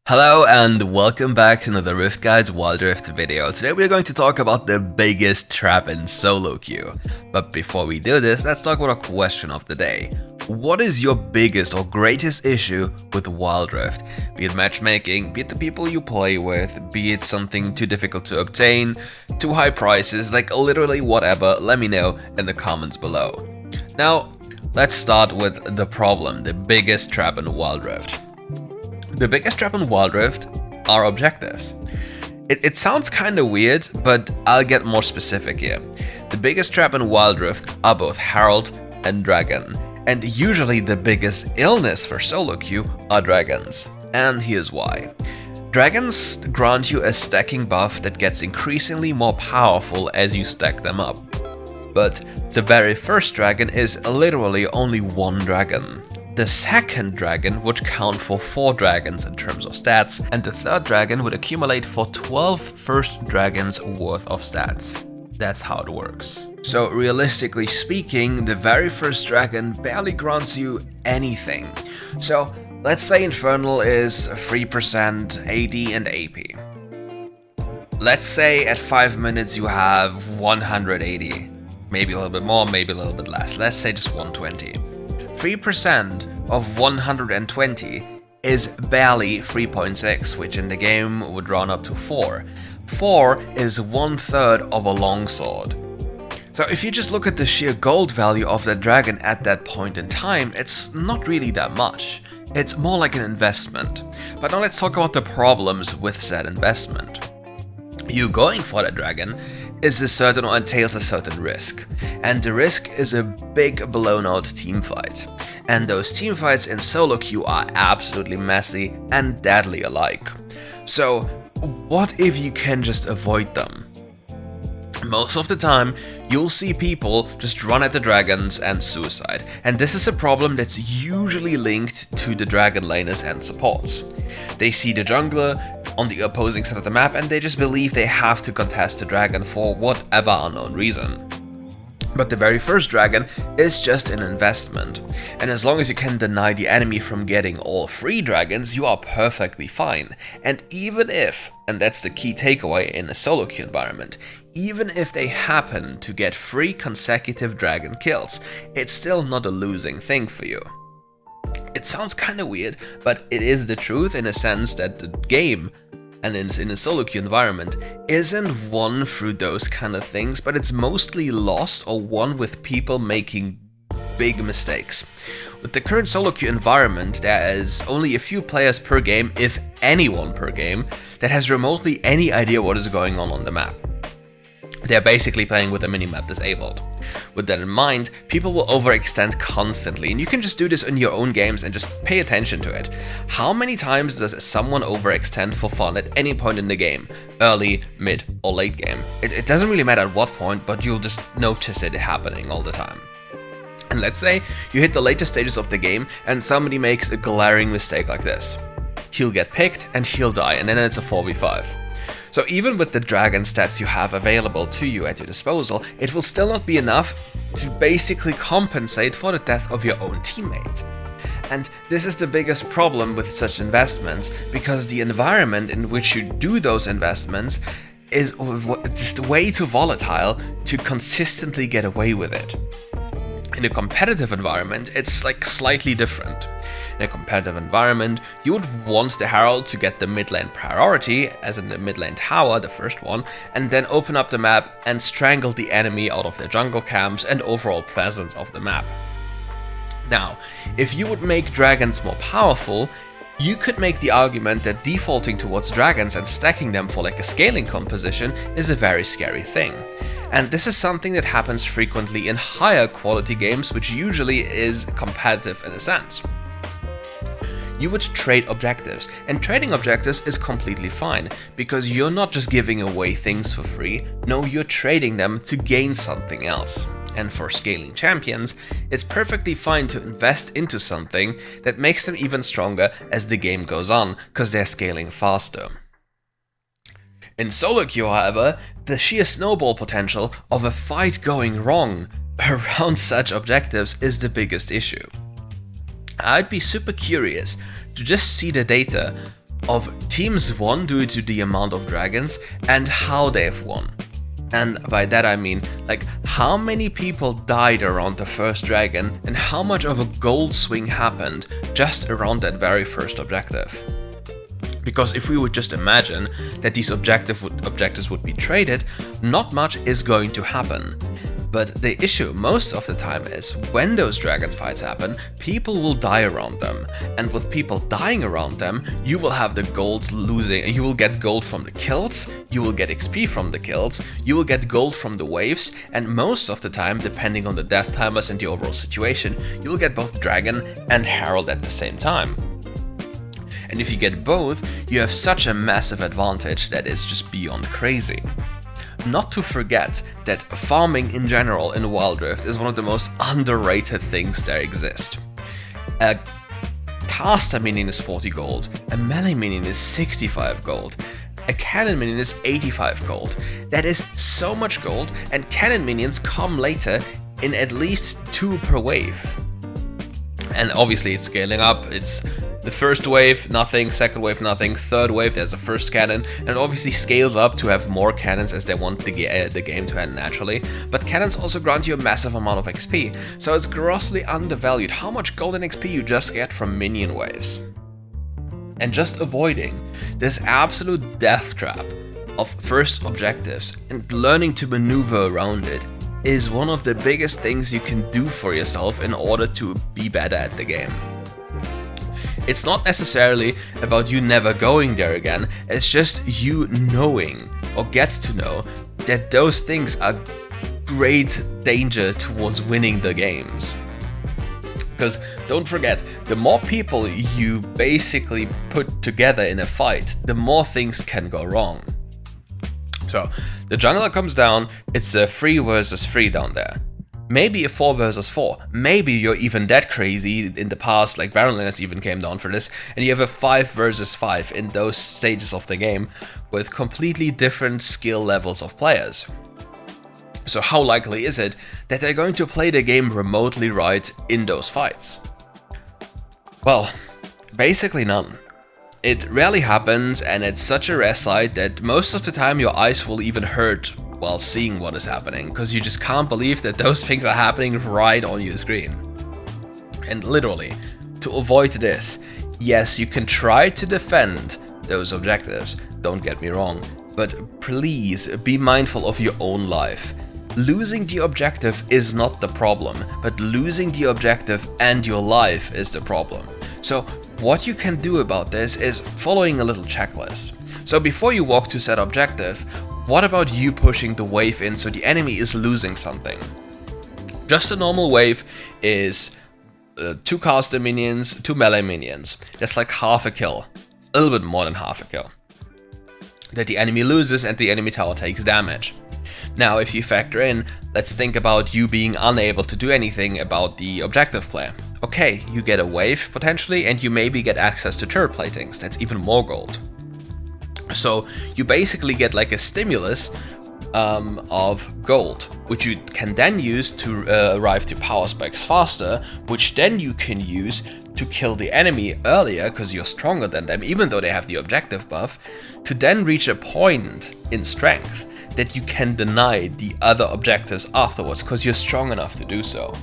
Hello and welcome back to another RiftGuides WildRift video. Today we're going to talk about the biggest trap in SoloQ. But before we do this, let's talk about a question of the day. What is your biggest or greatest issue with WildRift? Be it matchmaking, be it the people you play with, be it something too difficult to obtain, too high prices, like literally whatever, let me know in the comments below. Now, let's start with the problem, the biggest trap in WildRift. The biggest trap in WildRift are objectives. It sounds kinda weird, but I'll get more specific here. The biggest trap in WildRift are both Herald and Dragon, and usually the biggest illness for SoloQ are dragons. And here's why. Dragons grant you a stacking buff that gets increasingly more powerful as you stack them up. But the very first dragon is literally only one dragon. The second dragon would count for 4 dragons in terms of stats, and the third dragon would accumulate for 12 first dragons worth of stats. That's how it works. So realistically speaking, the very first dragon barely grants you anything. So let's say Infernal is 3% AD and AP. Let's say at 5 minutes you have 180. Maybe a little bit more, maybe a little bit less. Let's say just 120. 3% of 120 is barely 3.6, which in the game would run up to 4. 4 is 1/3 of a longsword. So if you just look at the sheer gold value of that dragon at that point in time, it's not really that much. It's more like an investment. But now let's talk about the problems with said investment. You going for that dragon is a certain or entails a certain risk, and the risk is a big blown out team fight. And those team fights in SoloQ are absolutely messy and deadly alike. So what if you can just avoid them? Most of the time, you'll see people just run at the dragons and suicide, and this is a problem that's usually linked to the dragon laners and supports. They see the jungler on the opposing side of the map and they just believe they have to contest the dragon for whatever unknown reason. But the very first dragon is just an investment, and as long as you can deny the enemy from getting all 3 dragons, you are perfectly fine. And even if, and that's the key takeaway in a SoloQ environment, even if they happen to get 3 consecutive dragon kills, it's still not a losing thing for you. It sounds kinda weird, but it is the truth in a sense that the game, and in a SoloQ environment, isn't won through those kind of things, but it's mostly lost or won with people making big mistakes. With the current SoloQ environment, there is only a few players per game, if anyone per game, that has remotely any idea what is going on the map. They're basically playing with the minimap disabled. With that in mind, people will overextend constantly, and you can just do this in your own games and just pay attention to it. How many times does someone overextend for fun at any point in the game? Early, mid, or late game. It doesn't really matter at what point, but you'll just notice it happening all the time. And let's say you hit the later stages of the game and somebody makes a glaring mistake like this. He'll get picked and he'll die, and then it's a 4v5. So even with the dragon stats you have available to you at your disposal, it will still not be enough to basically compensate for the death of your own teammate. And this is the biggest problem with such investments, because the environment in which you do those investments is just way too volatile to consistently get away with it. In a competitive environment, it's like slightly different. In a competitive environment, you would want the Herald to get the mid lane priority, as in the mid lane tower, the first one, and then open up the map and strangle the enemy out of their jungle camps and overall presence of the map. Now, if you would make dragons more powerful, you could make the argument that defaulting towards dragons and stacking them for like a scaling composition is a very scary thing. And this is something that happens frequently in higher quality games, which usually is competitive in a sense. You would trade objectives, and trading objectives is completely fine, because you're not just giving away things for free, no, you're trading them to gain something else. And for scaling champions, it's perfectly fine to invest into something that makes them even stronger as the game goes on, because they're scaling faster. In SoloQ, however, the sheer snowball potential of a fight going wrong around such objectives is the biggest issue. I'd be super curious to just see the data of teams won due to the amount of dragons and how they've won. And by that I mean, like, how many people died around the first dragon and how much of a gold swing happened just around that very first objective. Because if we would just imagine that these objectives would be traded, not much is going to happen. But the issue most of the time is when those dragon fights happen, people will die around them. And with people dying around them, you will have the gold losing, you will get gold from the kills, you will get XP from the kills, you will get gold from the waves, and most of the time, depending on the death timers and the overall situation, you will get both dragon and herald at the same time. And if you get both, you have such a massive advantage that is just beyond crazy. Not to forget that farming in general in WildRift is one of the most underrated things there exist. A caster minion is 40 gold, a melee minion is 65 gold, a cannon minion is 85 gold. That is so much gold, and cannon minions come later in at least 2 per wave. And obviously it's scaling up, it's the first wave, nothing, second wave, nothing, third wave, there's a first cannon, and it obviously scales up to have more cannons as they want the game to end naturally, but cannons also grant you a massive amount of XP, so it's grossly undervalued how much golden XP you just get from minion waves. And just avoiding this absolute death trap of first objectives and learning to maneuver around it is one of the biggest things you can do for yourself in order to be better at the game. It's not necessarily about you never going there again, it's just you knowing, or get to know, that those things are great danger towards winning the games. Because don't forget, the more people you basically put together in a fight, the more things can go wrong. So, the jungler comes down, it's a 3 versus 3 down there. Maybe a 4 versus 4, maybe you're even that crazy in the past, like Baron Linus even came down for this, and you have a 5 versus 5 in those stages of the game, with completely different skill levels of players. So how likely is it that they're going to play the game remotely right in those fights? Well, basically none. It rarely happens, and it's such a rare sight that most of the time your eyes will even hurt while seeing what is happening, because you just can't believe that those things are happening right on your screen. And literally, to avoid this, yes, you can try to defend those objectives, don't get me wrong, but please be mindful of your own life. Losing the objective is not the problem, but losing the objective and your life is the problem. So what you can do about this is following a little checklist. So before you walk to set objective, what about you pushing the wave in so the enemy is losing something? Just a normal wave is 2 caster minions, 2 melee minions. That's like half a kill, a little bit more than half a kill, that the enemy loses and the enemy tower takes damage. Now if you factor in, let's think about you being unable to do anything about the objective play. Okay, you get a wave potentially and you maybe get access to turret platings, that's even more gold. So you basically get like a stimulus of gold, which you can then use to arrive to power spikes faster, which then you can use to kill the enemy earlier because you're stronger than them, even though they have the objective buff, to then reach a point in strength that you can deny the other objectives afterwards because you're strong enough to do so.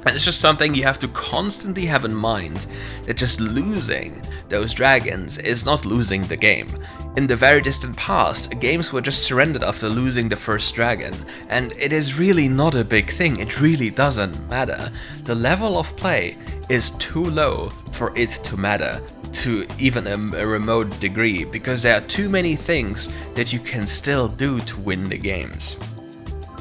And it's just something you have to constantly have in mind, that just losing those dragons is not losing the game. In the very distant past, games were just surrendered after losing the first dragon, and it is really not a big thing, it really doesn't matter. The level of play is too low for it to matter to even a remote degree, because there are too many things that you can still do to win the games.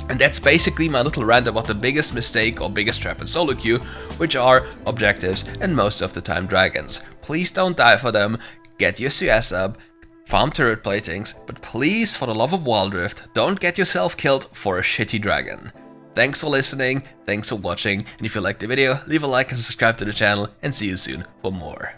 And that's basically my little rant about the biggest mistake or biggest trap in SoloQ, which are objectives and most of the time dragons. Please don't die for them, get your CS up, farm turret platings, but please, for the love of WildRift, don't get yourself killed for a shitty dragon. Thanks for listening, thanks for watching, and if you liked the video, leave a like and subscribe to the channel, and see you soon for more.